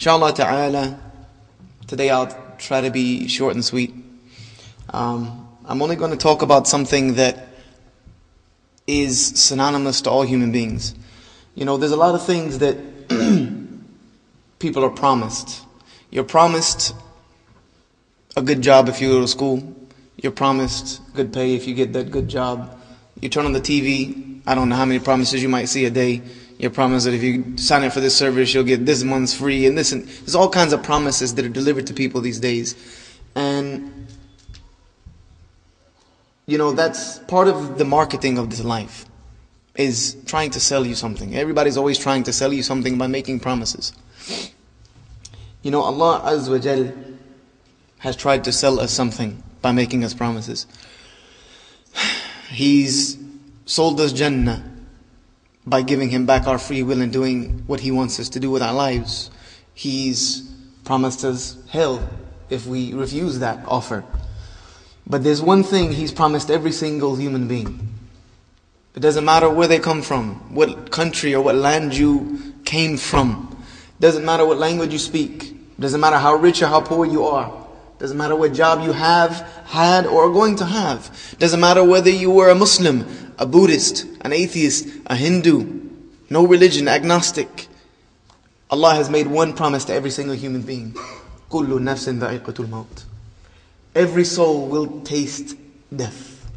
Inshallah ta'ala, today I'll try to be short and sweet. I'm only going to talk about something that is synonymous to all human beings. You know, there's a lot of things that people are promised. You're promised a good job if you go to school. You're promised good pay if you get that good job. You turn on the TV, I don't know how many promises you might see a day. You're promised that if you sign up for this service, you'll get this month's free, and this, and there's all kinds of promises that are delivered to people these days. And you know, that's part of the marketing of this life, is trying to sell you something. Everybody's always trying to sell you something by making promises. You know, Allah Azza wa Jal has tried to sell us something by making us promises. He's sold us Jannah by giving Him back our free will and doing what He wants us to do with our lives. He's promised us hell if we refuse that offer. But there's one thing He's promised every single human being. It doesn't matter where they come from, what country or what land you came from. It doesn't matter what language you speak. It doesn't matter how rich or how poor you are. It doesn't matter what job you have, had, or are going to have. It doesn't matter whether you were a Muslim, a Buddhist, an atheist, a Hindu, no religion, agnostic. Allah has made one promise to every single human being. كُلُّ نَفْسٍ ذَائِقَةُ الْمَوْتِ. Every soul will taste death.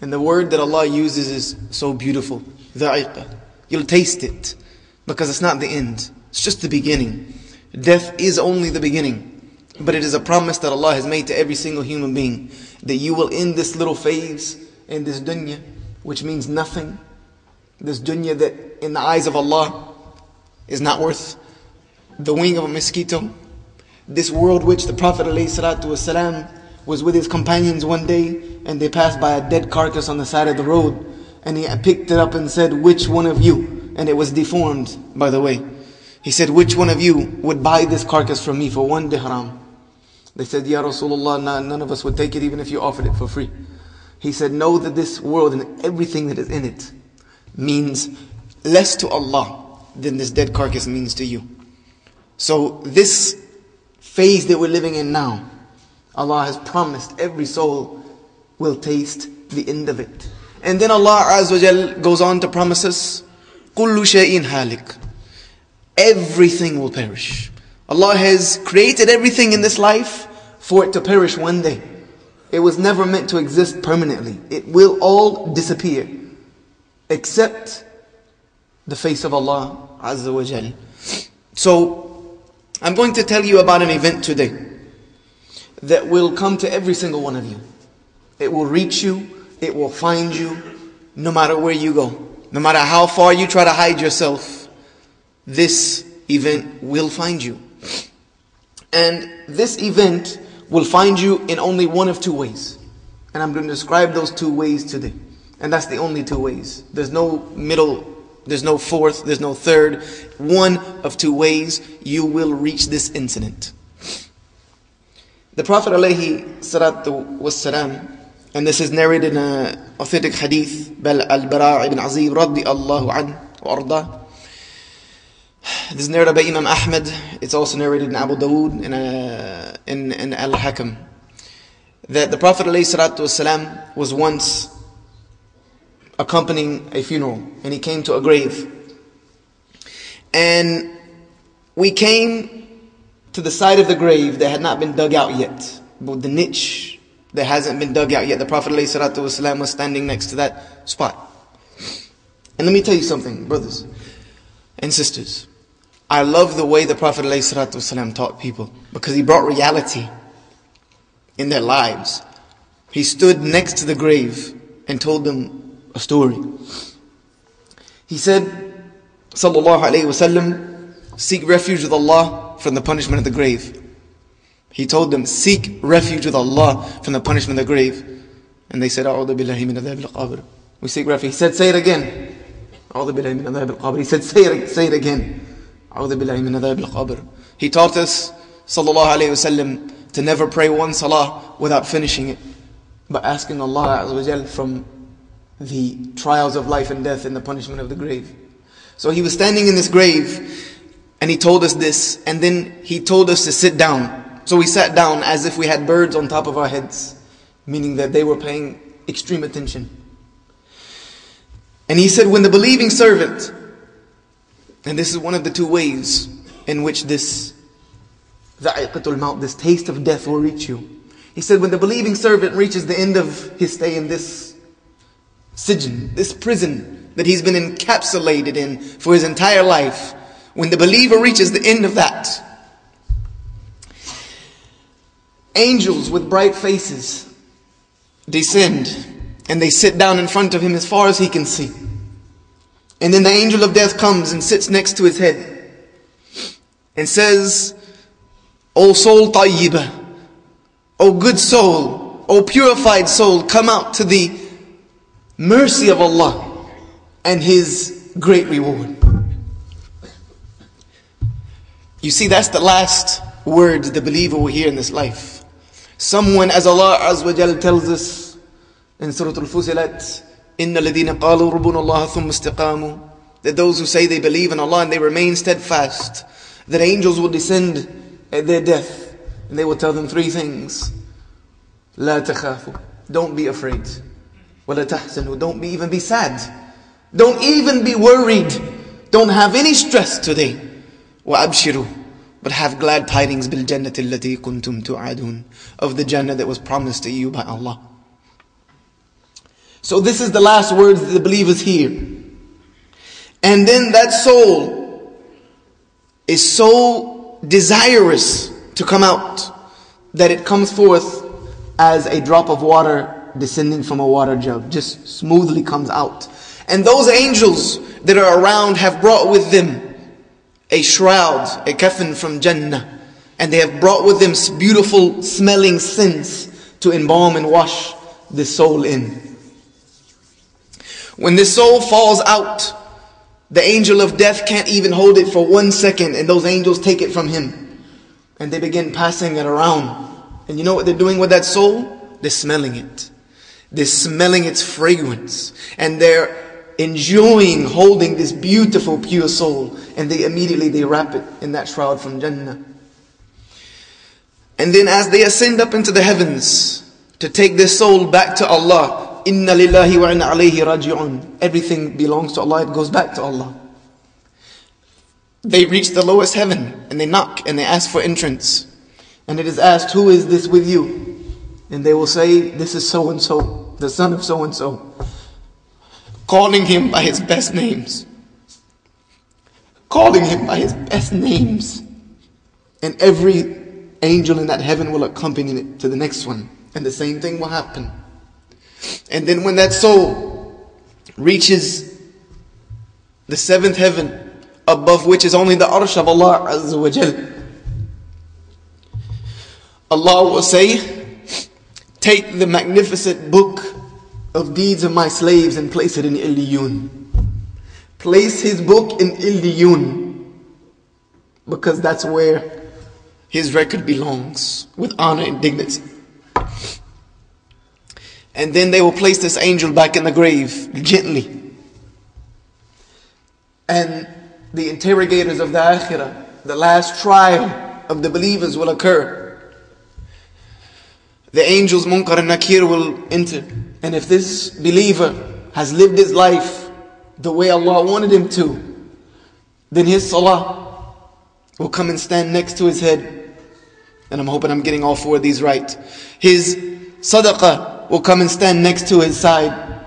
And the word that Allah uses is so beautiful. ذَائِقَة. You'll taste it. Because it's not the end. It's just the beginning. Death is only the beginning. But it is a promise that Allah has made to every single human being, that you will end this little phase in this dunya, which means nothing. This dunya that in the eyes of Allah is not worth the wing of a mosquito. This world which the Prophet ﷺ was with his companions one day, and they passed by a dead carcass on the side of the road, and he picked it up and said, "Which one of you?" And it was deformed, by the way. He said, "Which one of you would buy this carcass from me for 1 dirham?" They said, "Ya Rasulullah, none of us would take it even if you offered it for free." He said, "Know that this world and everything that is in it means less to Allah than this dead carcass means to you." So this phase that we're living in now, Allah has promised every soul will taste the end of it. And then Allah Azza wa Jal goes on to promise us, كُلُّ شَيْءٍ هَالِكٍ. Everything will perish. Allah has created everything in this life for it to perish one day. It was never meant to exist permanently. It will all disappear, except the face of Allah Azza wa Jal. So, I'm going to tell you about an event today that will come to every single one of you. It will reach you, it will find you, no matter where you go. No matter how far you try to hide yourself, this event will find you. And this event will find you in only one of two ways. And I'm going to describe those two ways today. And that's the only two ways. There's no middle, there's no fourth, there's no third. One of two ways you will reach this incident. The Prophet alayhi salatu wassalam, and this is narrated in an authentic hadith, al-Bara' ibn Azib radiyallahu anhu wa arda. This is narrated by Imam Ahmad. It's also narrated in Abu Dawood in Al-Hakam, that the Prophet ﷺ was once accompanying a funeral, and he came to a grave. And we came to the side of the grave that had not been dug out yet, but the niche that hasn't been dug out yet. The Prophet ﷺ was standing next to that spot. And let me tell you something, brothers and sisters. I love the way the Prophet ﷺ taught people, because he brought reality in their lives. He stood next to the grave and told them a story. He said, sallallahu alayhi wasallam, seek refuge with Allah from the punishment of the grave. He told them, seek refuge with Allah from the punishment of the grave. And they said, A'udhu billahi min adhab al-qabr. We seek refuge. He said, say it again. A'udhu billahi min adhab al-qabr. He said, say it again. A'udhu billahi min adhab al-qabr. He taught us, sallallahu alayhi wasallam, to never pray one salah without finishing it, but asking Allah Azza wa Jal from the trials of life and death and the punishment of the grave. So he was standing in this grave, And he told us this, and then he told us to sit down. So we sat down as if we had birds on top of our heads, meaning that they were paying extreme attention. And he said, when the believing servant, and this is one of the two ways in which this dha'iqatul maut, this taste of death, will reach you. He said, when the believing servant reaches the end of his stay in this sijn, this prison that he's been encapsulated in for his entire life, when the believer reaches the end of that, angels with bright faces descend and they sit down in front of him as far as he can see. And then the angel of death comes and sits next to his head and says, O soul tayyibah, O good soul, O purified soul, come out to the mercy of Allah and His great reward. You see, that's the last words the believer will hear in this life. Someone, as Allah Azza wa Jal tells us in Surah Al-Fusilat, إِنَّ الَّذِينَ قَالُوا رَبُّنَا اللَّهَ ثُمَّ اسْتَقَامُوا, that those who say they believe in Allah and they remain steadfast, that angels will descend at their death and they will tell them three things. لَا تَخَافُوا, don't be afraid. وَلَا تَحْزَنُوا, don't even be sad. Don't even be worried. Don't have any stress today. وَأَبْشِرُوا, but have glad tidings بِالْجَنَّةِ الَّتِي كُنْتُمْ تُعَدُونَ, of the Jannah that was promised to you by Allah. So this is the last words that the believers hear. And then that soul is so desirous to come out that it comes forth as a drop of water descending from a water jug, just smoothly comes out. And those angels that are around have brought with them a shroud, a kafan from Jannah, and they have brought with them beautiful smelling scents to embalm and wash the soul in. When this soul falls out, the angel of death can't even hold it for 1 second, and those angels take it from him and they begin passing it around. And you know what they're doing with that soul? They're smelling it. They're smelling its fragrance, and they're enjoying holding this beautiful pure soul, and they immediately wrap it in that shroud from Jannah. And then as they ascend up into the heavens to take their soul back to Allah, Inna lillahi wa inna alayhi raji'un, everything belongs to Allah, it goes back to Allah. They reach the lowest heaven and they knock and they ask for entrance, and it is asked, who is this with you? And they will say, this is so and so, the son of so and so, calling him by his best names. Calling him by his best names. And every angel in that heaven will accompany it to the next one. And the same thing will happen. And then when that soul reaches the 7th heaven, above which is only the arsh of Allah Azza wa Jal, Allah will say, take the magnificent book of deeds of my slaves and place it in Illiyun. Place his book in Illiyun, because that's where his record belongs, with honor and dignity. And then they will place this angel back in the grave, gently. And the interrogators of the Akhirah, the last trial of the believers, will occur. The angels Munkar and Nakir will enter. And if this believer has lived his life the way Allah wanted him to, then his salah will come and stand next to his head. And I'm hoping I'm getting all 4 of these right. His sadaqah will come and stand next to his side.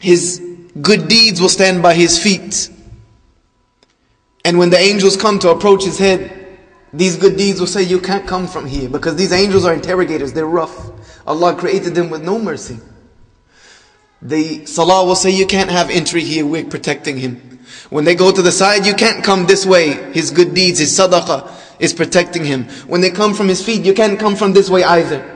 His good deeds will stand by his feet. And when the angels come to approach his head, these good deeds will say, you can't come from here, because these angels are interrogators, they're rough. Allah created them with no mercy. The salah will say, you can't have entry here, we're protecting him. When they go to the side, you can't come this way. His good deeds, his sadaqah is protecting him. When they come from his feet, you can't come from this way either.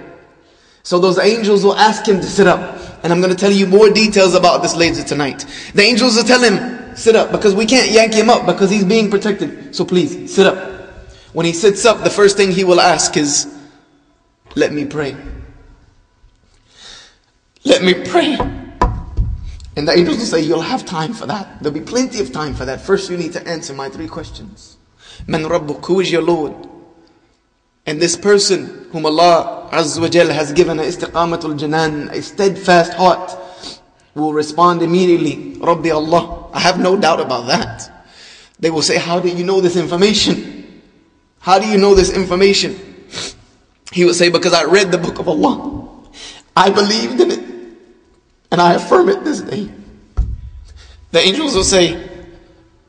So those angels will ask him to sit up. And I'm going to tell you more details about this later tonight. The angels will tell him, sit up, because we can't yank him up because he's being protected. So please, sit up. When he sits up, the first thing he will ask is, let me pray. Let me pray. And the angels will say, you'll have time for that. There'll be plenty of time for that. First you need to answer my 3 questions. Man Rabbuk, who is your Lord? And this person whom Allah Azza wa Jal has given a istiqamatul janan, a steadfast heart, will respond immediately, Rabbi Allah. I have no doubt about that. They will say, how do you know this information? How do you know this information? He will say, because I read the book of Allah. I believed in it. And I affirm it this day. The angels will say,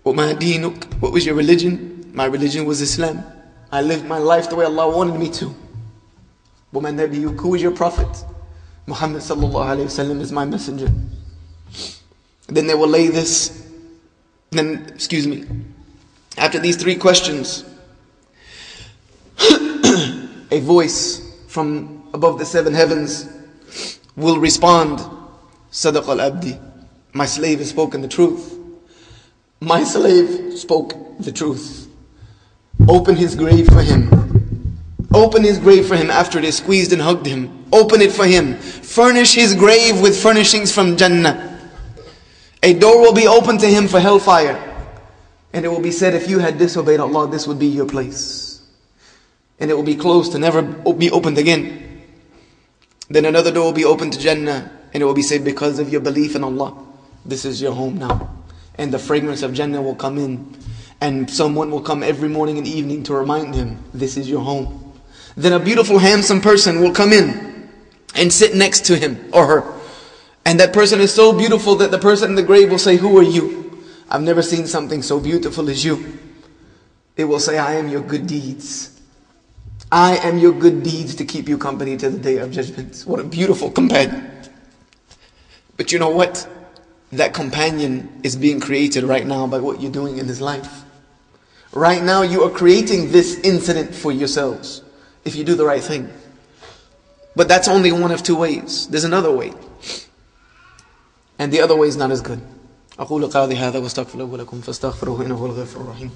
وَمَا دِينُكَ, what was your religion? My religion was Islam. I lived my life the way Allah wanted me to. وَمَا نَبِيُّكَ, who is your prophet? Muhammad sallallahu alayhi wa sallam is my messenger. Then they will lay this, after these 3 questions, a voice from above the 7 heavens will respond, Sadaq al-Abdi, my slave has spoken the truth. My slave spoke the truth. Open his grave for him. Open his grave for him after they squeezed and hugged him. Open it for him. Furnish his grave with furnishings from Jannah. A door will be opened to him for hellfire. And it will be said, if you had disobeyed Allah, this would be your place. And it will be closed to never be opened again. Then another door will be opened to Jannah. And it will be said, because of your belief in Allah, this is your home now. And the fragrance of Jannah will come in. And someone will come every morning and evening to remind him, this is your home. Then a beautiful, handsome person will come in and sit next to him or her. And that person is so beautiful that the person in the grave will say, who are you? I've never seen something so beautiful as you. It will say, I am your good deeds. I am your good deeds to keep you company to the day of judgment. What a beautiful companion. But you know what? That companion is being created right now by what you're doing in his life. Right now you are creating this incident for yourselves, if you do the right thing. But that's only one of 2 ways. There's another way. And the other way is not as good. أقول قولي هذا واستغفر لكم فاستغفروه إنه هو الغفور الرحيم.